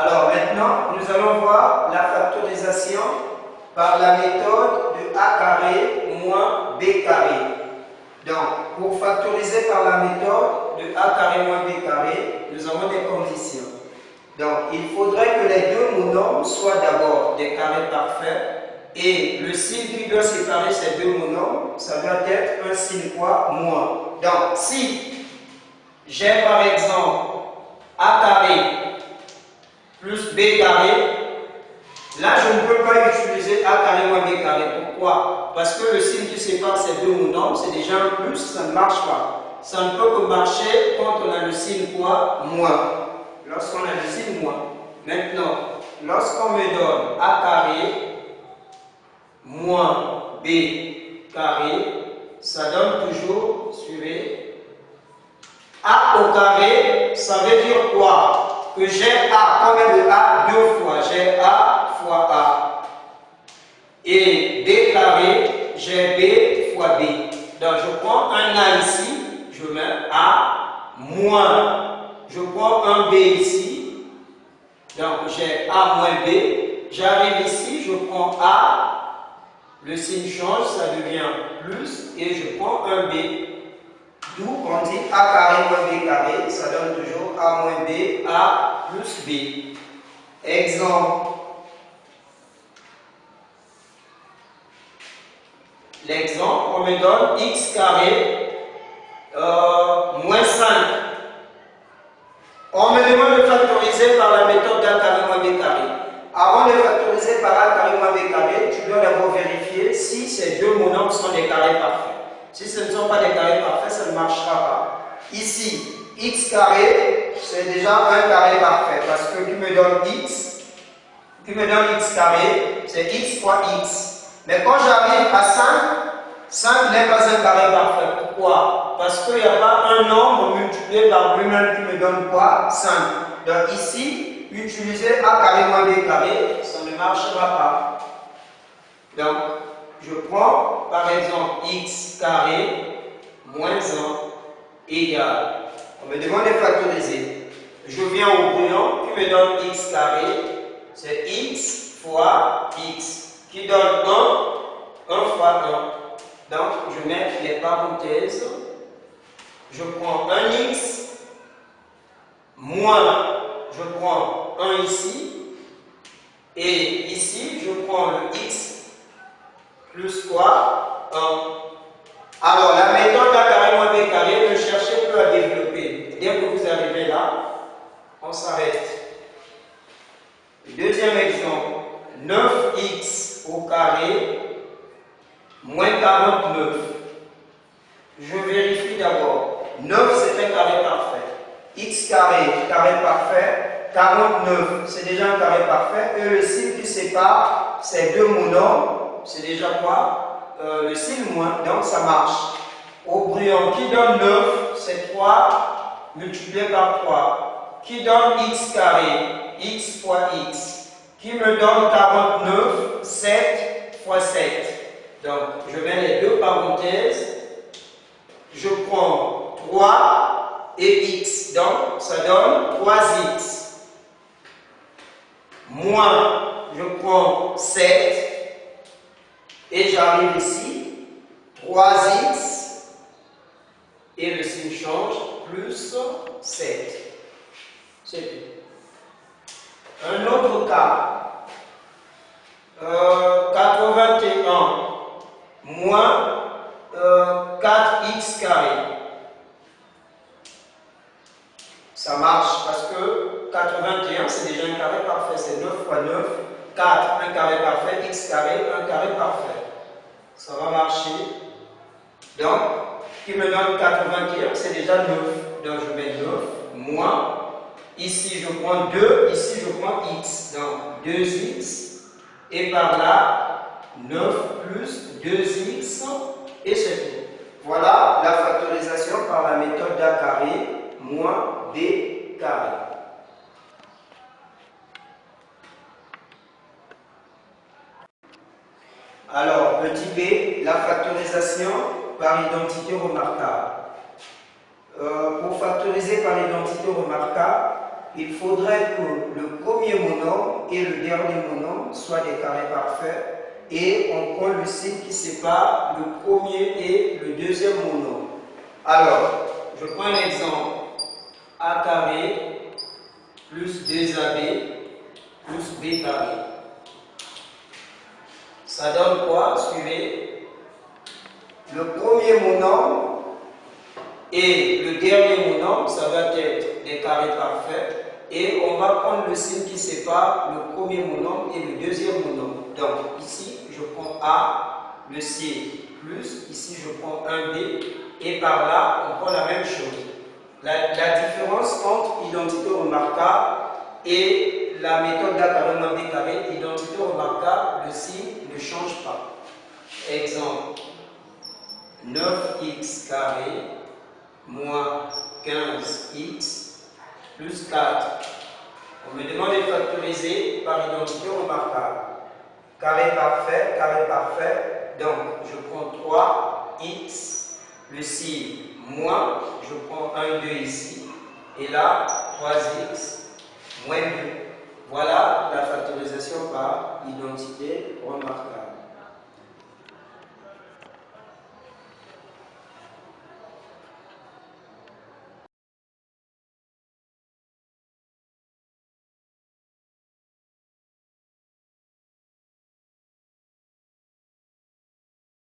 Alors maintenant, nous allons voir la factorisation par la méthode de a carré moins b carré. Donc, pour factoriser par la méthode de a carré moins b carré, nous avons des conditions. Donc, il faudrait que les deux monomes soient d'abord des carrés parfaits et le signe qui doit séparer ces deux monomes, ça doit être un signe quoi? Moins. Donc, si j'ai par exemple a carré plus b carré, là je ne peux pas utiliser a carré moins b carré. Pourquoi? Parce que le signe qui sépare ces deux monomes, c'est déjà un plus, ça ne marche pas. Ça ne peut que marcher quand on a le signe quoi? Moins. Lorsqu'on a le signe moins. Maintenant, lorsqu'on me donne a carré moins b carré, ça donne toujours, suivez, a au carré, ça veut dire quoi? Que j'ai a, combien de a? Deux fois, j'ai a fois a. Et b carré, j'ai b fois b. Donc je prends un a ici, je mets a moins. Je prends un b ici, donc j'ai a moins b. J'arrive ici, je prends a, le signe change, ça devient plus, et je prends un b. D'où on dit a carré moins b carré, ça donne toujours a moins b, a plus b. Exemple. L'exemple, on me donne x carré moins 5. On me demande de factoriser par la méthode d'a carré moins b carré. Avant de factoriser par a carré moins b carré, tu dois d'abord vérifier si ces deux monomes sont des carrés parfaits. Si ce ne sont pas des carrés parfaits, ça ne marchera pas. Ici, x carré, c'est déjà un carré parfait parce que qui me donne x carré, c'est x fois x. Mais quand j'arrive à 5 n'est pas un carré parfait. Pourquoi? Parce qu'il n'y a pas un nombre multiplié par lui-même qui me donne quoi? 5. Donc ici, utiliser a carré moins b carré, ça ne marchera pas. Donc, je prends par exemple x carré moins 1 égale. On me demande de factoriser. Je viens au brouillon qui me donne x carré, c'est x fois x, qui donne 1 fois 1. Donc, je mets les parenthèses. Je prends un x, moins, je prends 1 ici, et ici, je prends le x plus quoi? 1. Alors, la méthode a carré moins b carré, ne cherchez plus à développer. Dès que vous arrivez là, on s'arrête. Deuxième exemple, 9x au carré moins 49. Je vérifie d'abord. 9, c'est un carré parfait. X carré, carré parfait. 49, c'est déjà un carré parfait. Et le signe qui sépare ces deux monomes, c'est déjà quoi? Le signe moins, donc ça marche. Au brouillon, qui donne 9, c'est 3 multiplié par 3. Qui donne x carré, x fois x. Qui me donne 49, 7 fois 7. Donc, je mets les deux parenthèses. Je prends 3 et x. Donc, ça donne 3x. Moins, je prends 7. Et j'arrive ici. 3x. Et le signe change. Plus 7. C'est tout. Un autre cas. 81 moins 4x carré. Ça marche parce que 81 c'est déjà un carré parfait, c'est 9 fois 9, 4, un carré parfait, x carré, un carré parfait. Ça va marcher. Donc, qui me donne 81, c'est déjà 9. Donc je mets 9 moins. Ici je prends 2, ici je prends x. Donc 2x. Et par là, 9 plus 2x, et c'est tout. Voilà la factorisation par la méthode d'a carré moins b carré. Alors, petit b, la factorisation par identité remarquable. Pour factoriser par identité remarquable, il faudrait que le premier monombre et le dernier monombre soient des carrés parfaits et on prend le signe qui sépare le premier et le deuxième monombre. Alors, je prends un exemple. A carré plus 2AB plus B carré. Ça donne quoi? Suivez. Le premier monombre et le dernier monombre, ça va être des carrés parfaits. Et on va prendre le signe qui sépare le premier monombre et le deuxième monombre. Donc ici, je prends A, le C plus, ici je prends un B, et par là, on prend la même chose. La différence entre identité remarquable et la méthode d'A carré moins B carré, identité remarquable, le signe ne change pas. Exemple, 9x carré moins 15x plus 4. On me demande de factoriser par identité remarquable. Carré parfait. Donc, je prends 3x, le signe moins, je prends 1, 2 ici, et là, 3x moins 2. Voilà la factorisation par identité remarquable.